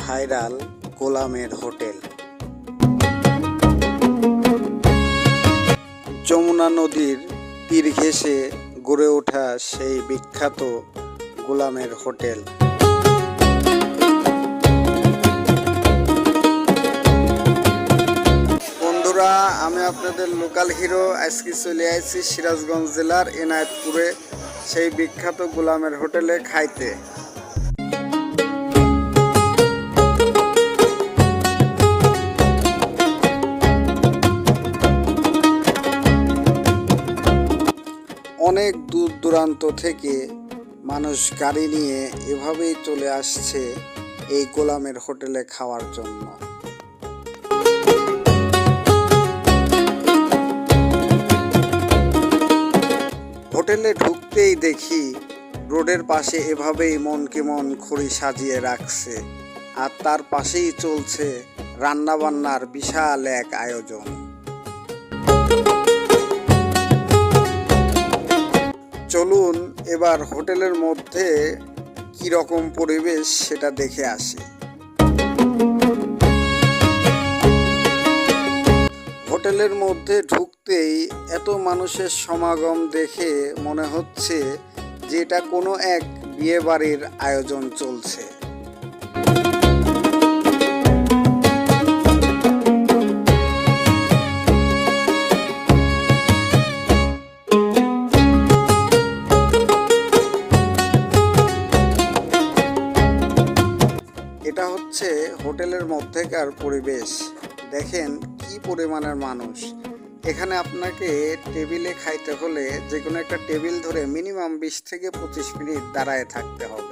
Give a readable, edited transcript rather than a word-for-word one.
Viral গোলামের hotel. Jamuna নদীর তীর ঘেঁষে গড়ে ওঠা সেই বিখ্যাত গোলামের হোটেল। বন্ধুরা, আমি আপনাদের লোকাল হিরো আজকে চলে আসছি সিরাজগঞ্জ জেলার এনায়েতপুরে সেই বিখ্যাত গোলামের হোটেলে খাইতে। অনেক দূর দূরান্ত থেকে মানুষ গাড়ি নিয়ে এভাবেই চলে আসছে এই গোলামের হোটেলে খাওয়ার জন্য। হোটেলে ঢুকতেই দেখি রোডের পাশে এভাবেই মনকে মন খড়ি সাজিয়ে রাখছে, আর তার পাশেই চলছে রান্নাবান্নার বিশাল এক আয়োজন। চলুন এবার হোটেলের মধ্যে কি রকম পরিবেশ সেটা দেখে আসি। হোটেলের মধ্যে ঢুকতেই এত মানুষের সমাগম দেখে মনে হচ্ছে যে এটা কোনো এক বিয়ে বাড়ির আয়োজন চলছে। এটা হচ্ছে হোটেলের মধ্যেকার পরিবেশ। দেখেন কি পরিমাণের মানুষ। এখানে আপনাকে টেবিলে খাইতে হলে যে কোনো একটা টেবিল ধরে মিনিমাম 20 থেকে 25 মিনিট দাঁড়ায় থাকতে হবে।